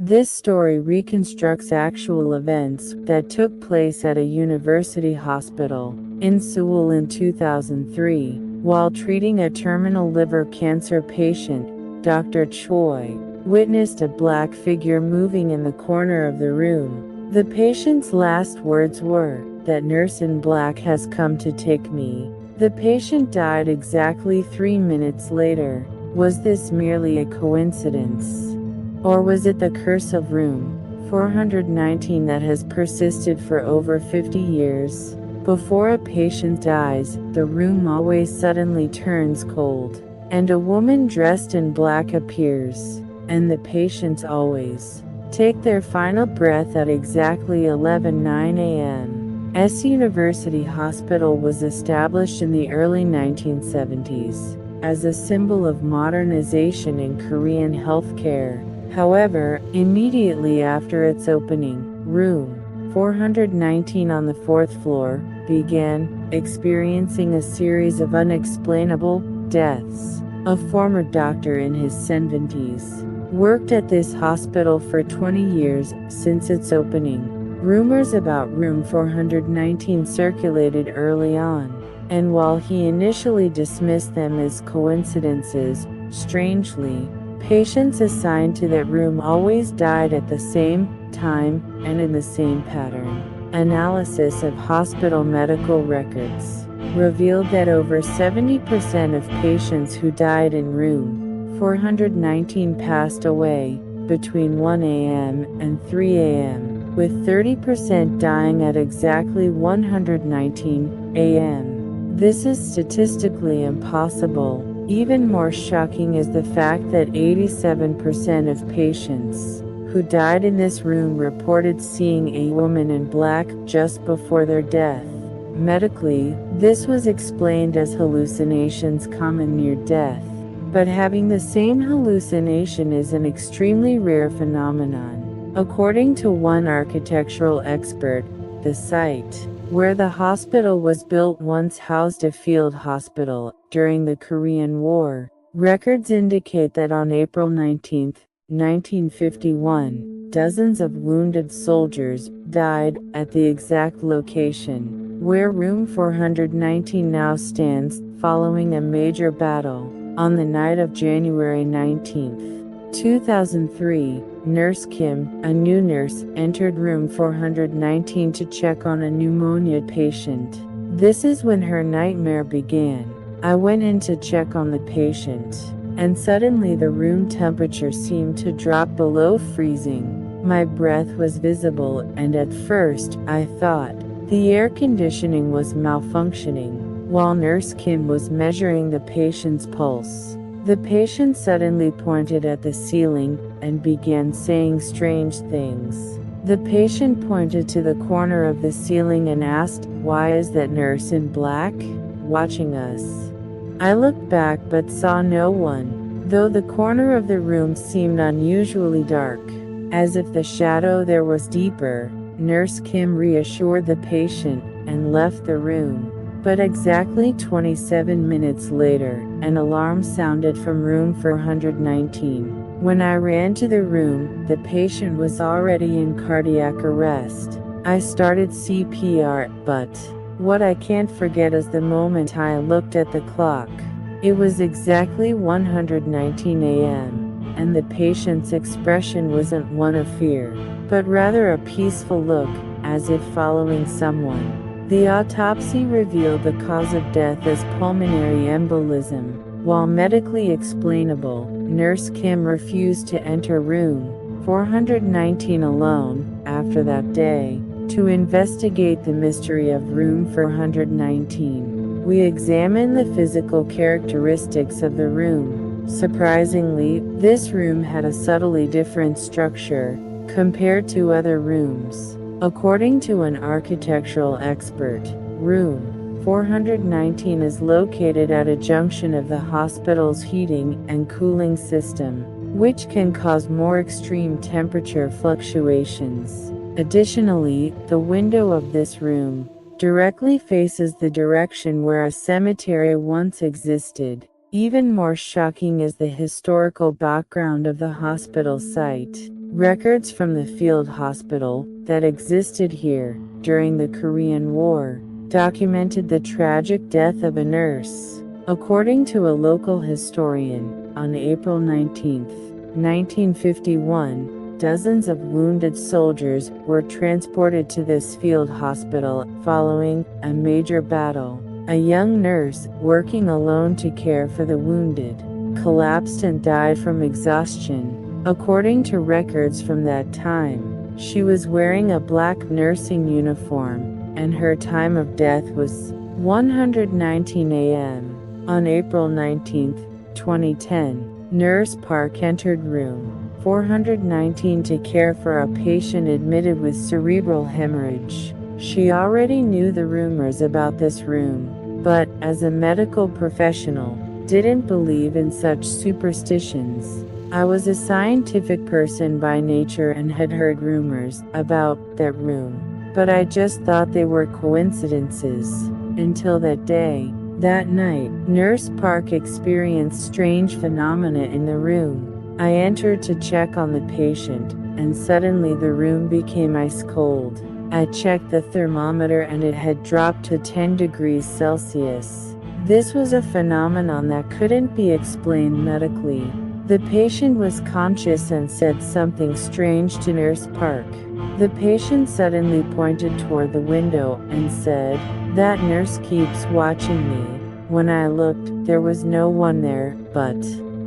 This story reconstructs actual events that took place at a university hospital in Seoul in 2003. While treating a terminal liver cancer patient, Dr. Choi witnessed a black figure moving in the corner of the room. The patient's last words were, "That nurse in black has come to take me." The patient died exactly 3 minutes later. Was this merely a coincidence? Or was it the curse of room 419 that has persisted for over 50 years? Before a patient dies, the room always suddenly turns cold, and a woman dressed in black appears, and the patients always take their final breath at exactly 11:09 a.m. University Hospital was established in the early 1970s as a symbol of modernization in Korean healthcare. However, immediately after its opening, room 419 on the 4th floor began experiencing a series of unexplainable deaths. A former doctor in his 70s worked at this hospital for 20 years since its opening. Rumors about room 419 circulated early on, and while he initially dismissed them as coincidences, strangely, patients assigned to that room always died at the same time and in the same pattern. Analysis of hospital medical records revealed that over 70% of patients who died in room 419 passed away between 1 a.m. and 3 a.m., with 30% dying at exactly 119 a.m. This is statistically impossible. Even more shocking is the fact that 87% of patients who died in this room reported seeing a woman in black just before their death. Medically, this was explained as hallucinations common near death, but having the same hallucination is an extremely rare phenomenon. According to one architectural expert, the site where the hospital was built once housed a field hospital during the Korean War. Records indicate that on April 19, 1951, dozens of wounded soldiers died at the exact location where room 419 now stands, following a major battle. On the night of January 19, 2003, Nurse Kim, a new nurse, entered room 419 to check on a pneumonia patient. This is when her nightmare began. "I went in to check on the patient, and suddenly the room temperature seemed to drop below freezing. My breath was visible, and at first, I thought the air conditioning was malfunctioning." While Nurse Kim was measuring the patient's pulse, the patient suddenly pointed at the ceiling and began saying strange things. The patient pointed to the corner of the ceiling and asked, "Why is that nurse in black watching us?" I looked back but saw no one, though the corner of the room seemed unusually dark, as if the shadow there was deeper. Nurse Kim reassured the patient and left the room. But exactly 27 minutes later, an alarm sounded from room 419. When I ran to the room, the patient was already in cardiac arrest. I started CPR, but what I can't forget is the moment I looked at the clock. It was exactly 119 a.m., and the patient's expression wasn't one of fear, but rather a peaceful look, as if following someone. The autopsy revealed the cause of death as pulmonary embolism. While medically explainable, Nurse Kim refused to enter room 419 alone after that day. To investigate the mystery of room 419, we examined the physical characteristics of the room. Surprisingly, this room had a subtly different structure compared to other rooms. According to an architectural expert, room 419 is located at a junction of the hospital's heating and cooling system, which can cause more extreme temperature fluctuations. Additionally, the window of this room directly faces the direction where a cemetery once existed. Even more shocking is the historical background of the hospital site. Records from the field hospital that existed here during the Korean War documented the tragic death of a nurse. According to a local historian, on April 19, 1951, dozens of wounded soldiers were transported to this field hospital following a major battle. A young nurse, working alone to care for the wounded, collapsed and died from exhaustion. According to records from that time, she was wearing a black nursing uniform, and her time of death was 1:19 a.m. On April 19, 2010, Nurse Park entered room 419 to care for a patient admitted with cerebral hemorrhage. She already knew the rumors about this room, but, as a medical professional, didn't believe in such superstitions. I was a scientific person by nature and had heard rumors about that room, but I just thought they were coincidences. Until that day. That night, Nurse Park experienced strange phenomena in the room. I entered to check on the patient, and suddenly the room became ice cold. I checked the thermometer and it had dropped to 10 degrees Celsius. This was a phenomenon that couldn't be explained medically. The patient was conscious and said something strange to Nurse Park. The patient suddenly pointed toward the window and said, "That nurse keeps watching me." When I looked, there was no one there, but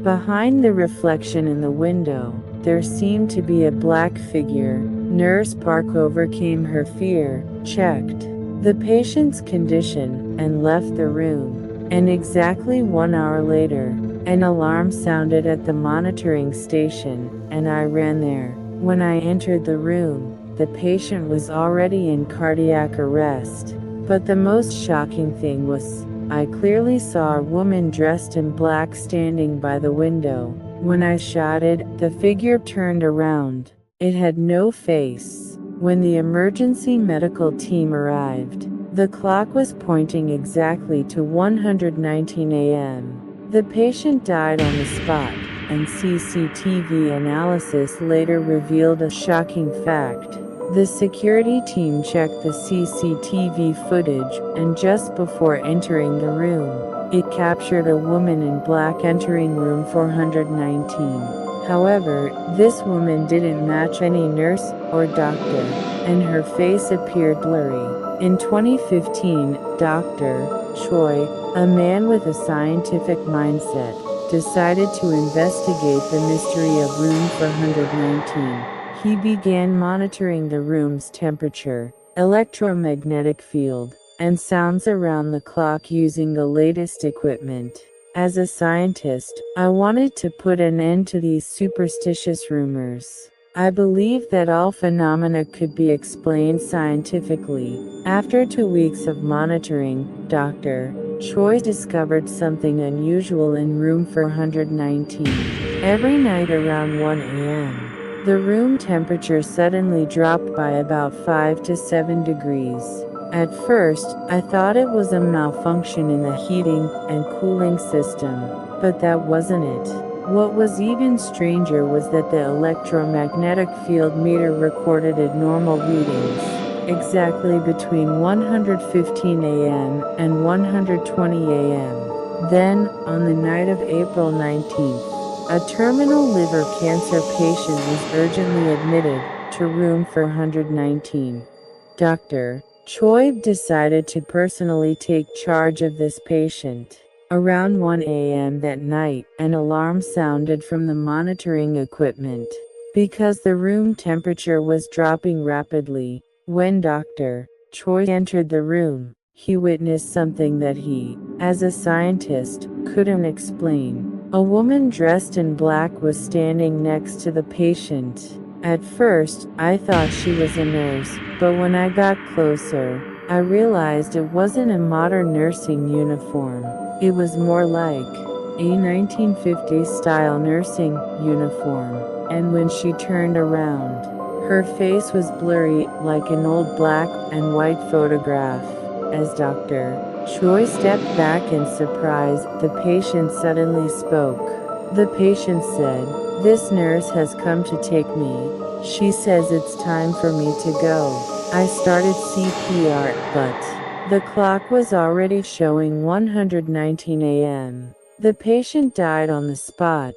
behind the reflection in the window, there seemed to be a black figure. Nurse Park overcame her fear, checked the patient's condition, and left the room. And exactly 1 hour later, an alarm sounded at the monitoring station, and I ran there. When I entered the room, the patient was already in cardiac arrest. But the most shocking thing was, I clearly saw a woman dressed in black standing by the window. When I shouted, the figure turned around. It had no face. When the emergency medical team arrived, the clock was pointing exactly to 1:19 a.m. The patient died on the spot, and CCTV analysis later revealed a shocking fact. The security team checked the CCTV footage, and just before entering the room, it captured a woman in black entering room 419. However, this woman didn't match any nurse or doctor, and her face appeared blurry. In 2015, Dr. Choi, a man with a scientific mindset, decided to investigate the mystery of room 419. He began monitoring the room's temperature, electromagnetic field, and sounds around the clock using the latest equipment. As a scientist, I wanted to put an end to these superstitious rumors. I believed that all phenomena could be explained scientifically. After 2 weeks of monitoring, Dr. Choi discovered something unusual in room 419. Every night around 1 a.m., the room temperature suddenly dropped by about 5 to 7 degrees. At first, I thought it was a malfunction in the heating and cooling system, but that wasn't it. What was even stranger was that the electromagnetic field meter recorded abnormal readings, exactly between 1:15 a.m. and 1:20 a.m. Then, on the night of April 19th, a terminal liver cancer patient was urgently admitted to room 419. Dr. Choi decided to personally take charge of this patient. Around 1 a.m. that night, an alarm sounded from the monitoring equipment. Because the room temperature was dropping rapidly, when Dr. Choi entered the room, he witnessed something that he, as a scientist, couldn't explain. A woman dressed in black was standing next to the patient. At first, I thought she was a nurse, but when I got closer, I realized it wasn't a modern nursing uniform. It was more like a 1950s style nursing uniform. And when she turned around, her face was blurry, like an old black and white photograph. As Dr. Choi stepped back in surprise, the patient suddenly spoke. The patient said, This nurse has come to take me. She says it's time for me to go. I started CPR, but the clock was already showing 119 a.m. The patient died on the spot.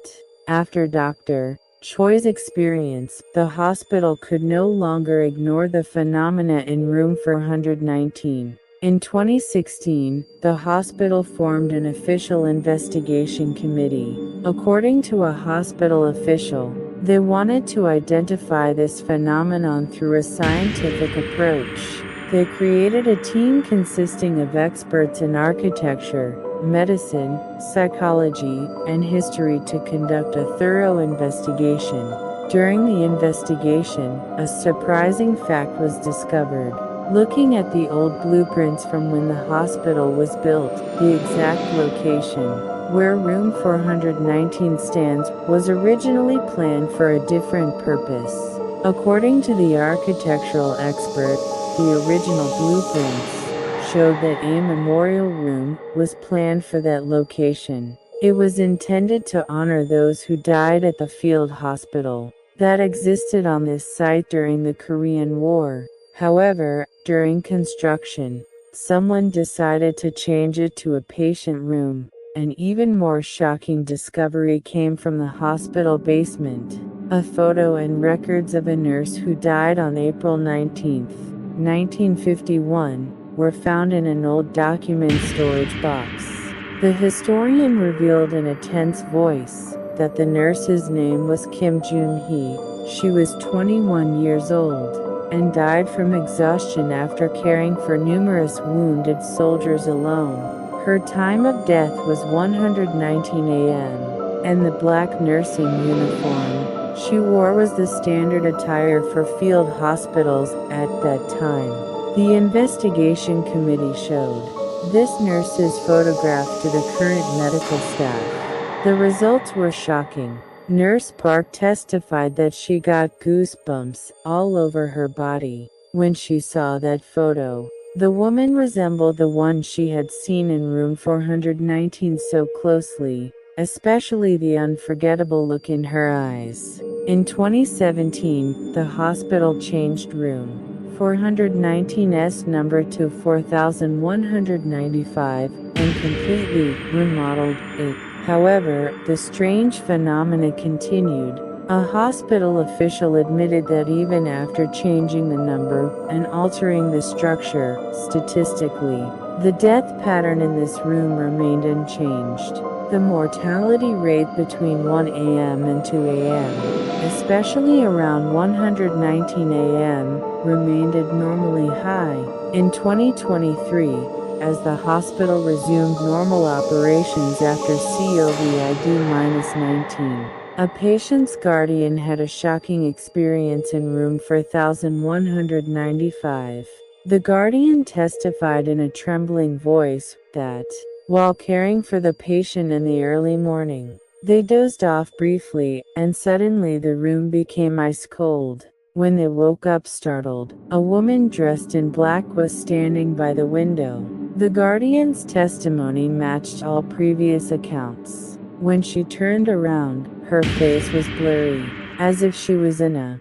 After Dr. Choi's experience, the hospital could no longer ignore the phenomena in room 419. In 2016, the hospital formed an official investigation committee. According to a hospital official, they wanted to identify this phenomenon through a scientific approach. They created a team consisting of experts in architecture, medicine, psychology, and history to conduct a thorough investigation. During the investigation, a surprising fact was discovered. Looking at the old blueprints from when the hospital was built, the exact location where room 419 stands was originally planned for a different purpose. According to the architectural expert, the original blueprints showed that a memorial room was planned for that location. It was intended to honor those who died at the field hospital that existed on this site during the Korean War. However, during construction, someone decided to change it to a patient room. An even more shocking discovery came from the hospital basement. A photo and records of a nurse who died on April 19, 1951, were found in an old document storage box. The historian revealed in a tense voice that the nurse's name was Kim Jung-hee. She was 21 years old and died from exhaustion after caring for numerous wounded soldiers alone. Her time of death was 119 a.m., and the black nursing uniform she wore was the standard attire for field hospitals at that time. The investigation committee showed this nurse's photograph to the current medical staff. The results were shocking. Nurse Park testified that she got goosebumps all over her body when she saw that photo. The woman resembled the one she had seen in room 419 so closely, especially the unforgettable look in her eyes. In 2017, the hospital changed room 419's number to 4195 and completely remodeled it. However, the strange phenomena continued. A hospital official admitted that even after changing the number and altering the structure, statistically, the death pattern in this room remained unchanged. The mortality rate between 1 a.m. and 2 a.m., especially around 119 a.m., remained abnormally high. In 2023, as the hospital resumed normal operations after COVID-19, a patient's guardian had a shocking experience in room 4195. The guardian testified in a trembling voice that, while caring for the patient in the early morning, they dozed off briefly, and suddenly the room became ice cold. When they woke up startled, a woman dressed in black was standing by the window. The guardian's testimony matched all previous accounts. When she turned around, her face was blurry, as if she was in a